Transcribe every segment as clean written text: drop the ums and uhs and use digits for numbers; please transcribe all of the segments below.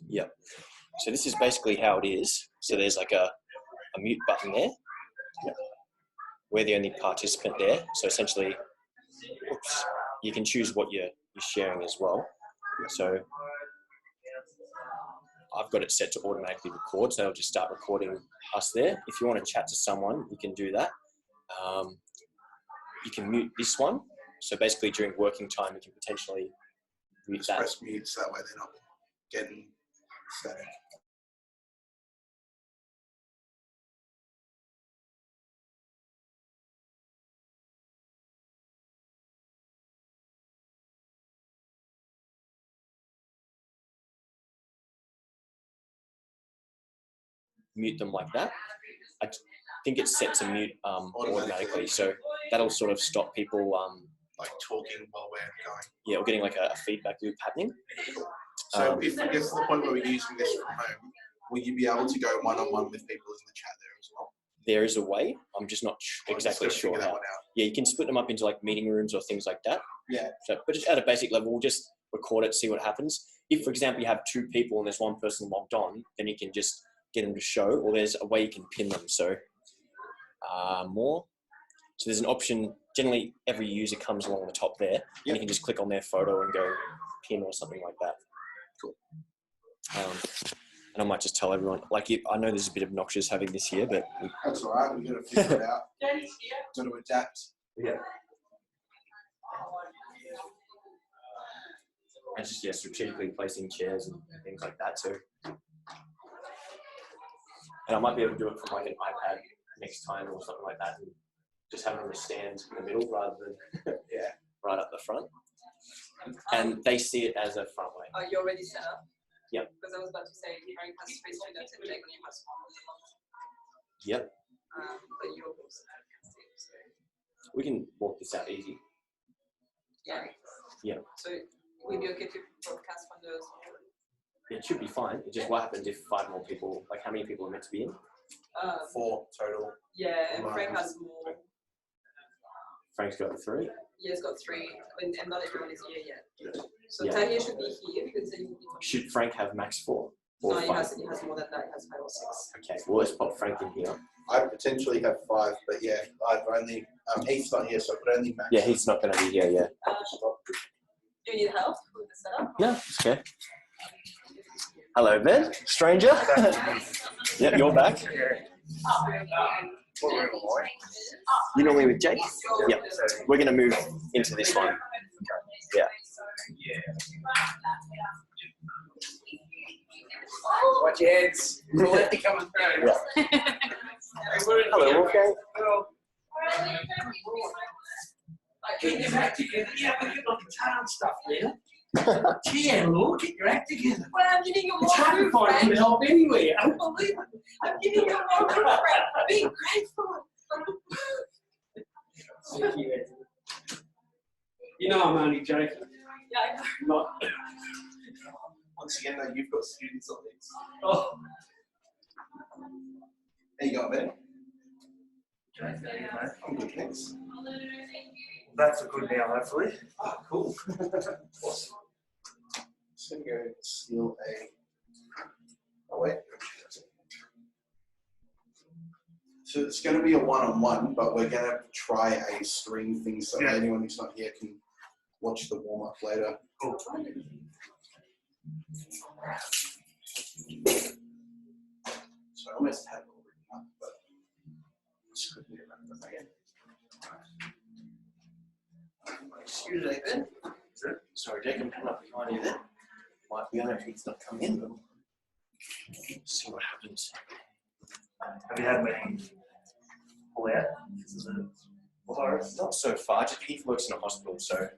Yeah. So this is basically how it is. So there's like a mute button there. Yep. We're the only participant there. So essentially, oops, you can choose what you're sharing as well. So I've got it set to automatically record. So it'll just start recording us there. If you want to chat to someone, you can do that. You can mute this one. So basically during working time, you can potentially mute that. Press mute so that way they're not getting static. Mute them like that. I think it's set to mute automatically. So that'll sort of stop people like talking while we're going. Yeah, we're getting like a feedback loop happening. So if it gets to the point where we're using this from home, will you be able to go one-on-one with people in the chat there as well? There is a way. I'm just not exactly sure how. Yeah, you can split them up into like meeting rooms or things like that. Yeah. So, but just at a basic level, we'll just record it, see what happens. If, for example, you have two people and there's one person logged on, then you can just get them to show, or there's a way you can pin them. So more. So there's an option. Generally, every user comes along the top there, and you can just click on their photo and go pin or something like that. Cool. And I might just tell everyone, like, I know this is a bit obnoxious having this here, but that's all right. We've got to figure it out. Got to adapt. Yeah. And just strategically placing chairs and things like that too. And I might be able to do it from like an iPad next time or something like that, and just have them stand in the middle rather than right up the front. And they see it as a front way. Oh, you're already set up? Yep. Because I was about to say, Frank has space to note and Jake only has one. Yep. But you're also we can walk this out easy. Yeah. Yeah. So will it be okay to broadcast from those? It should be fine. It's just what happens if 5 more people, like how many people are meant to be in? 4 total. Yeah, and Frank has more. Frank's got 3. Yeah, he's got 3, and not everyone is here yet. So Tahir should be here because he will be. Should Frank have max 4? No, he has more than that. He has 5 or 6. Okay, well let's pop Frank in here. I potentially have 5, but yeah, I've only Heath's not here, so I could only max. Yeah, Heath's not going to be here. Yeah. Do you need help with the setup? No, it's okay. Hello, Ben, stranger. Yep, you're back. You normally with Jake? Yep. We're going to move into this one. Yeah. Watch your heads. Let me come through. Yeah. Hello, Wolfgang. Hello. Get your act together. Yeah, but you're not guitar stuff there. Yeah, look, get your act together. Well, I'm giving you it's hard to find help anywhere. Unbelievable. I'm giving you more Frank. Be grateful. Thank you. You know I'm only joking. Yeah, I know. Not. Once again, though, you've got students on this. Oh. There you go, Ben. I'm good, thanks. That's a good now, hopefully. Oh, cool. Awesome. Just going to go steal a. Oh, wait. So it's going to be a one-on-one, but we're going to try a stream thing so anyone who's not here can watch the warm-up later. Cool. So I almost had it all written up, but just couldn't remember again. Excuse me, Ben. Sorry, Jake, I'm coming up behind you there. Might be on if he's not come in, but let's see what happens. Have you had many pull out? Well, not so far. Just Heath works in a hospital, so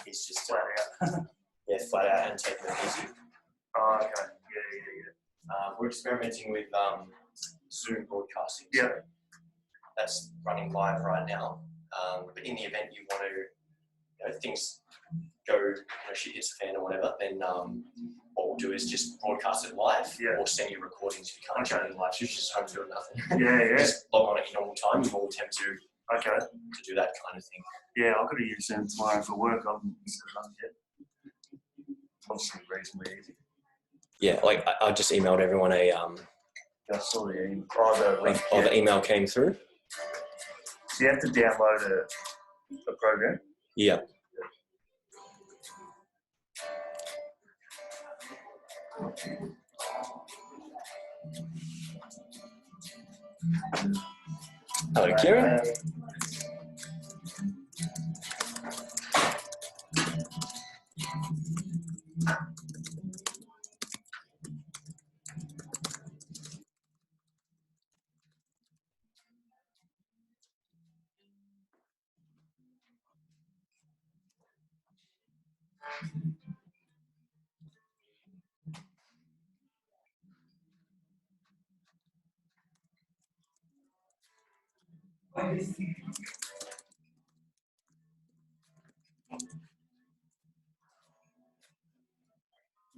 he's just flat out. Yeah, flat out and taking it easy. Oh, okay. Yeah. We're experimenting with Zoom broadcasting. Yeah. So that's running live right now. But in the event you want to, things go, shit hits the fan or whatever, then what we'll do is just broadcast it live or send you recordings if you can't join in live. So you just home doing nothing. Yeah. Just log on at your normal time and we'll attempt to do that kind of thing. Yeah, I've got to use Zoom tomorrow for work. I haven't set it up yet. Obviously reasonably easy. Yeah, like I just emailed everyone a I saw the email. Oh, the link. oh, the email came through. So you have to download a program. Yeah. Hello, Kieran.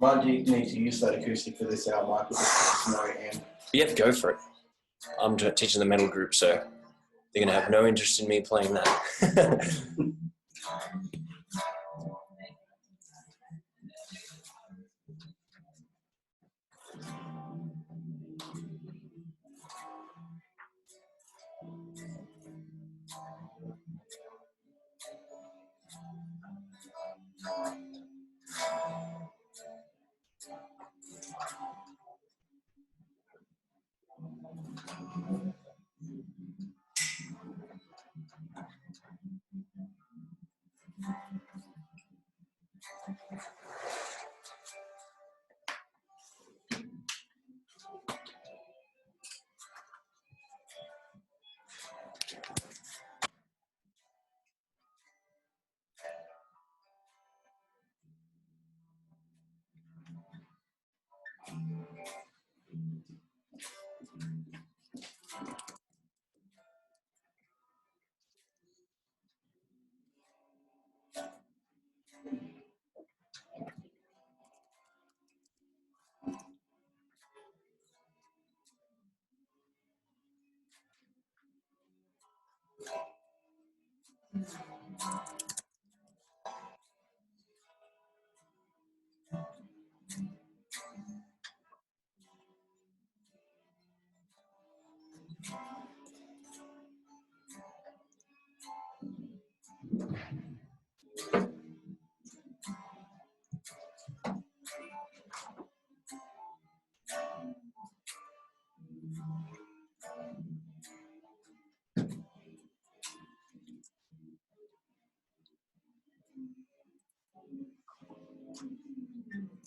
Might you need to use that acoustic for this hour, Michael? Just no amp. Yeah, go for it. I'm teaching the metal group, so they're gonna have no interest in me playing that.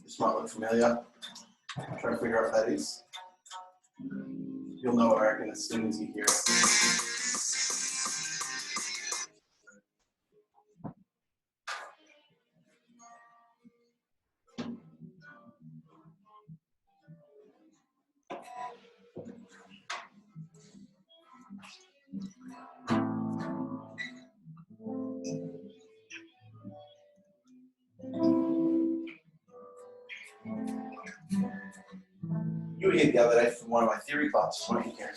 This might look familiar. Trying to figure out what that is. You'll know what I reckon as soon as you hear it. You were here the other day from one of my theory classes, weren't you, Karen?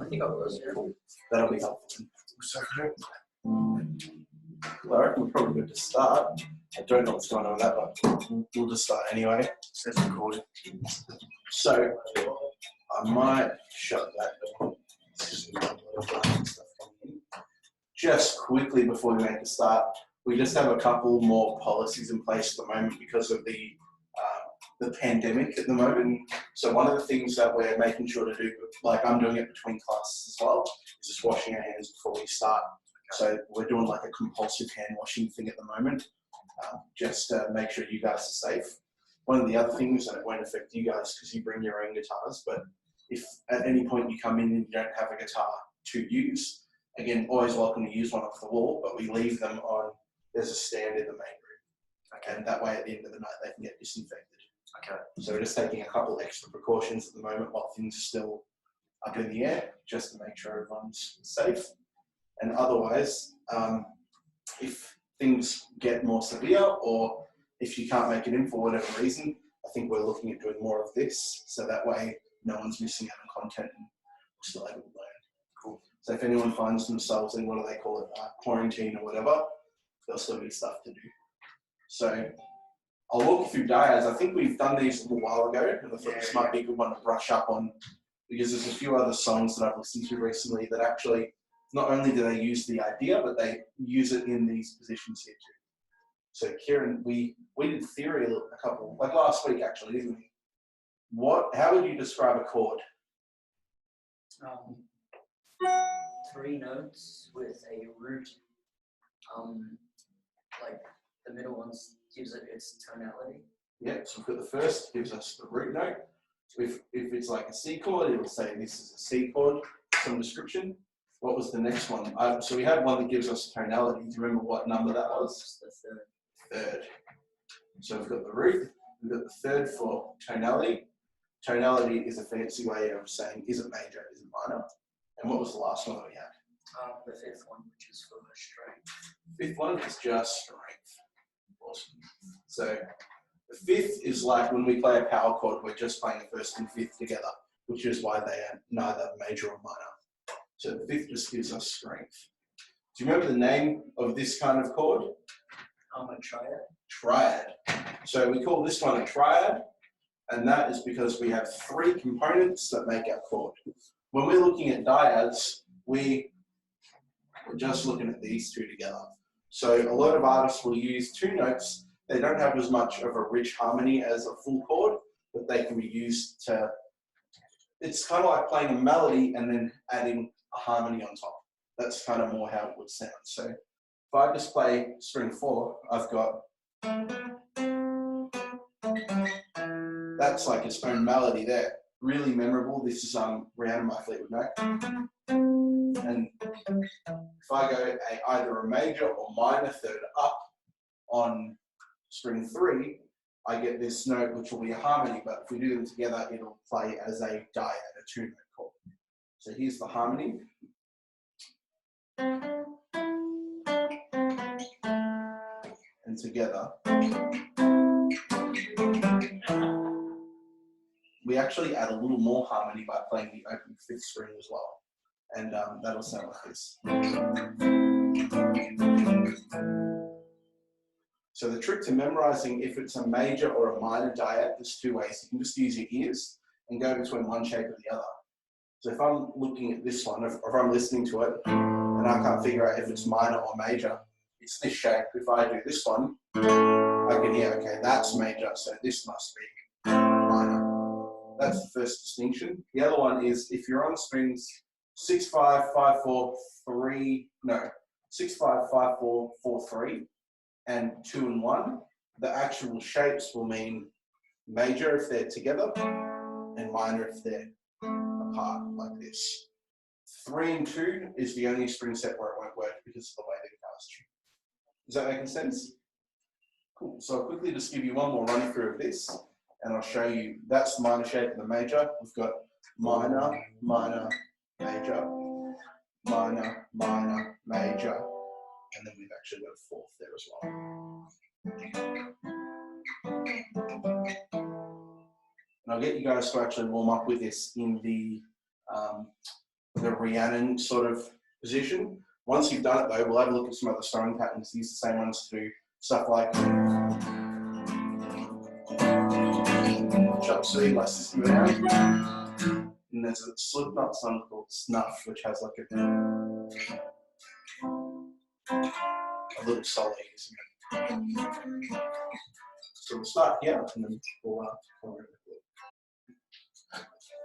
I think I was. That'll be helpful. Well, I reckon we're probably good to start. I don't know what's going on with that, but we'll just start anyway. Says recording. So, I might shut that door. Just quickly before we make the start, we just have a couple more policies in place at the moment because of the pandemic at the moment. So one of the things that we're making sure to do, like I'm doing it between classes as well, is just washing our hands before we start. So we're doing like a compulsive hand washing thing at the moment, just to make sure you guys are safe. One of the other things, and it won't affect you guys because you bring your own guitars, but if at any point you come in and you don't have a guitar to use, again, always welcome to use one off the wall, but we leave them on, there's a stand in the main room. Okay. And that way at the end of the night they can get disinfected. Okay. So we're just taking a couple extra precautions at the moment while things are still up in the air, just to make sure everyone's safe. And otherwise, if things get more severe or if you can't make it in for whatever reason, I think we're looking at doing more of this. So that way no one's missing out on content and we're still able to learn. Cool. So if anyone finds themselves in, what do they call it, quarantine or whatever, there'll still be stuff to do. So I'll walk you through Diads. I think we've done these a little while ago, and I thought this might be a good one to brush up on, because there's a few other songs that I've listened to recently that actually, not only do they use the idea, but they use it in these positions here too. So Kieran, we did theory a couple, like last week actually, didn't we? How would you describe a chord? 3 notes with a root. Like the middle one gives it its tonality. Yeah, so we've got the first, gives us the root note. If it's like a C chord, it'll say this is a C chord, some description. What was the next one? So we had one that gives us tonality. Do you remember what number that was? The Third. So we've got the root, we've got the third for tonality. Tonality is a fancy way of saying, is it major, is it minor? And what was the last one that we had? The 5th one, which is for strength. 5th one is just strength. Awesome. So the 5th is like when we play a power chord, we're just playing the 1st and 5th together, which is why they are neither major or minor. So the 5th just gives us strength. Do you remember the name of this kind of chord? A triad. Triad. So we call this one a triad, and that is because we have 3 components that make our chord. When we're looking at Diads, we're just looking at these 2 together. So a lot of artists will use 2 notes. They don't have as much of a rich harmony as a full chord, but they can be used to, it's kind of like playing a melody and then adding a harmony on top. That's kind of more how it would sound. So if I just play string 4, I've got, that's like its own melody there. Really memorable. This is Rihanna by Fleetwood Mac. And if I go either a major or minor third up on string 3, I get this note which will be a harmony, but if we do them together, it'll play as a dyad, a 2-note chord. So here's the harmony. And together, we actually add a little more harmony by playing the open 5th string as well. And that'll sound like this. So the trick to memorizing if it's a major or a minor dyad, there's 2 ways. You can just use your ears and go between one shape or the other. So if I'm looking at this one, or if I'm listening to it, and I can't figure out if it's minor or major, it's this shape. If I do this one, I can hear, okay, that's major, so this must be minor. That's the first distinction. The other one is if you're on strings 6, 5, 5, 4, 3, no, 6, 5, 5, 4, 4, 3, and 2 and 1, the actual shapes will mean major if they're together and minor if they're apart, like this. 3 and 2 is the only string set where it won't work because of the way the guitar's tuned. Is that making sense? Cool. So I'll quickly just give you one more run through of this, and I'll show you that's the minor shape and the major. We've got minor, minor, major, minor, minor, major, and then we've actually got a 4th there as well. And I'll get you guys to actually warm up with this in the Rhiannon sort of position. Once you've done it though, we'll have a look at some other strumming patterns. Use the same ones to do stuff like chop suey by System of a Down. And there's a Slipknot song called Snuff, which has like a little solo, isn't it? So we'll start here and then we'll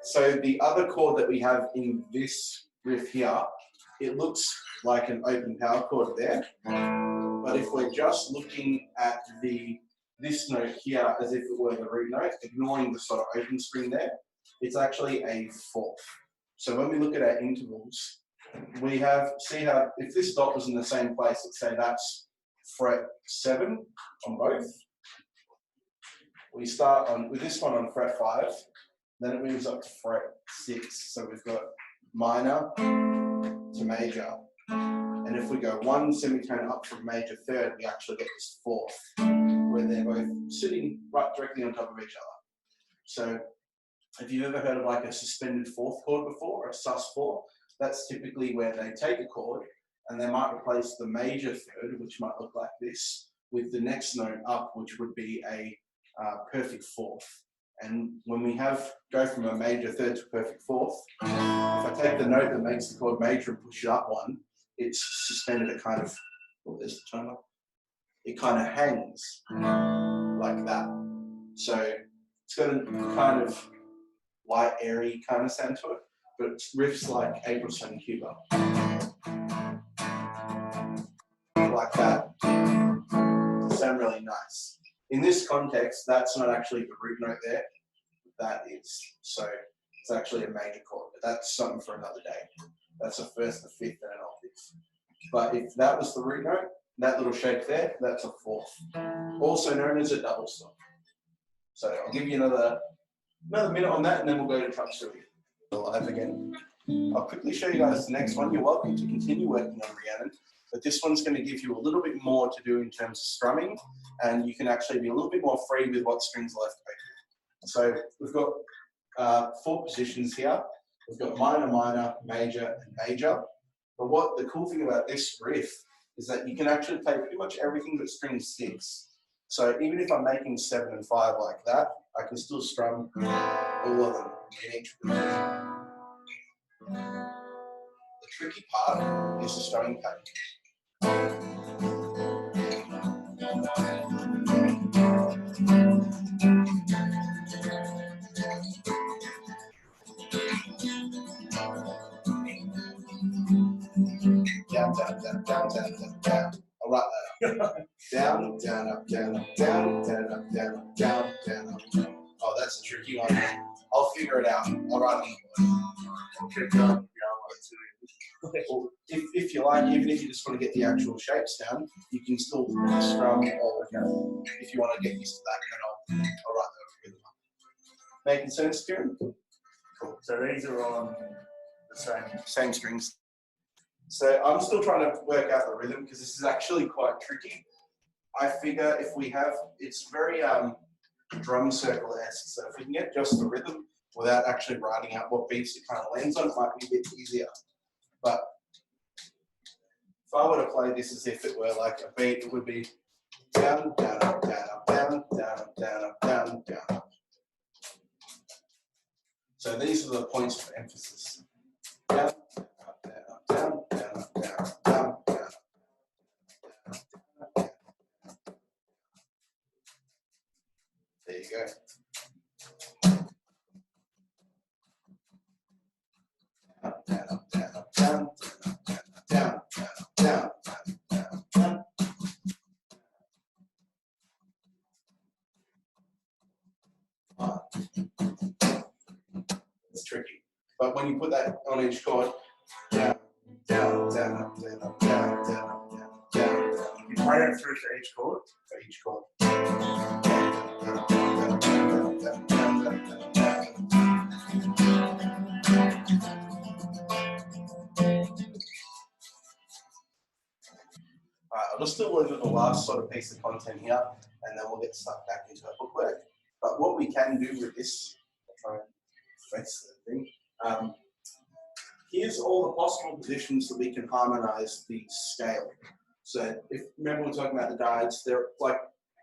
So the other chord that we have in this riff here, it looks like an open power chord there. But if we're just looking at this note here as if it were the root note, ignoring the sort of open string there, it's actually a 4th. So when we look at our intervals, we see how if this dot was in the same place, let's say that's fret 7 on both. We start with this one on fret 5, then it moves up to fret 6. So we've got minor to major. And if we go 1 semitone up from major third, we actually get this 4th, where they're both sitting right directly on top of each other. So if you've ever heard of like a suspended 4th chord before, or a sus4, that's typically where they take a chord and they might replace the major third, which might look like this, with the next note up, which would be a perfect fourth. And when we go from a major third to a perfect fourth, if I take the note that makes the chord major and push it up one, it's suspended at kind of, oh, there's the tone up. It kind of hangs like that. So it's got a kind of light, airy kind of sound to it, but it riffs like April Sun Cuba. Like that. They sound really nice. In this context, that's not actually the root note there. That is. So it's actually a major chord, but that's something for another day. That's a first, a fifth, and an octave. But if that was the root note, that little shape there, that's a fourth. Also known as a double stop. So I'll give you another minute on that, and then we'll go to chop suey. Live again. I'll quickly show you guys the next one. You're welcome to continue working on Rhiannon, but this one's going to give you a little bit more to do in terms of strumming, and you can actually be a little bit more free with what strings left open. So we've got 4 positions here. We've got minor, minor, major, and major. But what the cool thing about this riff is that you can actually play pretty much everything but string 6. So even if I'm making 7 and 5 like that, I can still strum all of them in each position. The tricky part is the strumming pattern. Down, down, down, down, down, down, down. I'll write that up. Down, down, up, down, up, down, down, up, down, up, down, down, up, down. Oh, that's a tricky one. I'll figure it out. I'll write it on. Or if you like, even if you just want to get the actual shapes down, you can still strum all of them. If you want to get used to that, then I'll write that rhythm up. Making sense, Kieran? Cool. So these are on the Same strings. So I'm still trying to work out the rhythm because this is actually quite tricky. I figure if we have, it's very drum circle-esque, so if we can get just the rhythm without actually writing out what beats it kind of lands on, it might be a bit easier. But if I were to play this as if it were like a beat, it would be down, down, up, down, up, down, down, up, down, up, down, down, up. So these are the points of emphasis. Down, up, down, up, down, down, up, down, up, down, down, up. There you go. Up, down, up, down, up, down, down, down, down, down. It's tricky. But when you put that on each chord, down, down, down, up, down, up, down, down, up, down, down, down. You play that through for each chord? For each chord. Alright, I'll just still leave it the last sort of piece of content here, and then we'll get stuck back into our bookwork. But what we can do with this, I'll try and face the thing. Here's all the possible positions that we can harmonize the scale. So if remember we're talking about the Diads, they're like,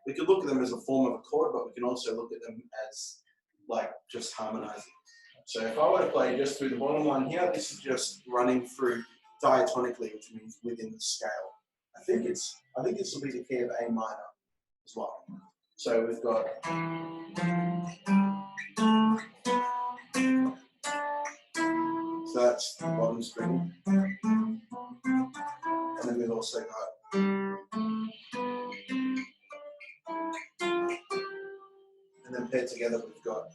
we could look at them as a form of a chord, but we can also look at them as like just harmonizing. So if I were to play just through the bottom line here, this is just running through diatonically, which means within the scale. I think this will be the key of A minor as well. So we've got so that's the bottom string. And then we've also got and then paired together we've got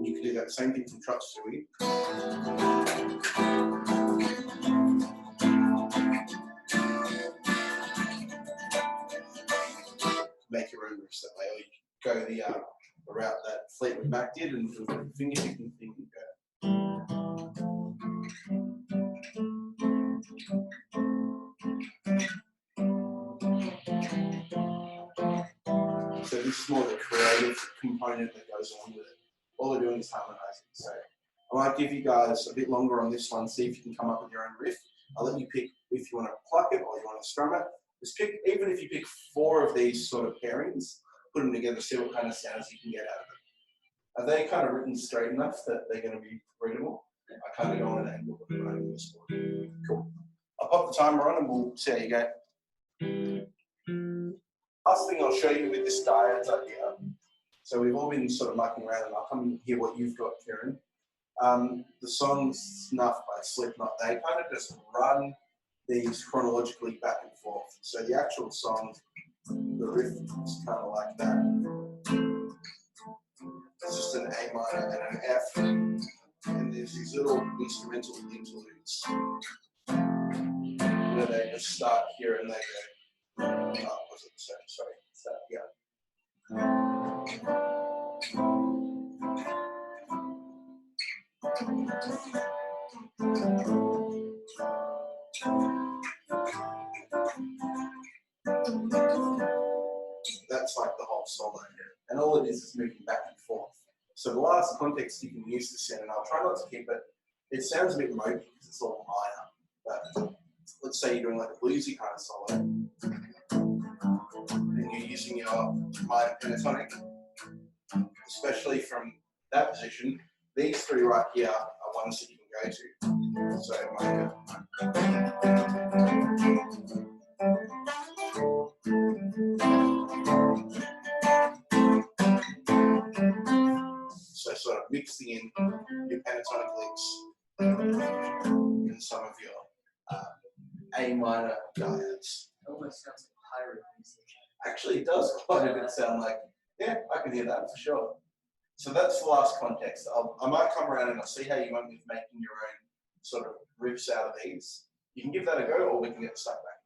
you can do that same thing from chop suey. Make your own riffs that way, or you can go the route that Fleetwood Mac did and do a finger picking thing and go. So this is more the creative component that goes along with it. All we're doing is harmonizing. So I might give you guys a bit longer on this one, see if you can come up with your own riff. I'll let you pick if you want to pluck it or you want to strum it. Just pick, even if you pick 4 of these sort of pairings, put them together, see what kind of sounds you can get out of it. Are they kind of written straight enough that they're going to be readable? I kind of go on an angle at the moment in this board. Cool. I'll pop the timer on and we'll see how you go. Last thing I'll show you with this Diads idea. So we've all been sort of mucking around, and I'll come and hear what you've got, Kieran. The song Snuff by Slipknot, they kind of just run these chronologically back and forth. So the actual song, the riff is kind of like that. It's just an A minor and an F, and there's these little instrumental interludes where they just start here and they go, oh, was it the same? Sorry, start here. That's like the whole solo here. And all it is moving back and forth. So the last context you can use this in, and I'll try not to keep it, it sounds a bit mopey because it's all minor. But let's say you're doing like a bluesy kind of solo, and you're using your minor pentatonic, especially from that position. These 3 right here are ones that you can go to. So minor. So sort of mixing in your pentatonic licks in some of your A minor Diads. It almost sounds like pirate music. Actually, it does quite a bit sound like, yeah, I can hear that for sure. So that's the last context. I might come around and I'll see how you went with making your own sort of riffs out of these. You can give that a go, or we can get stuck back.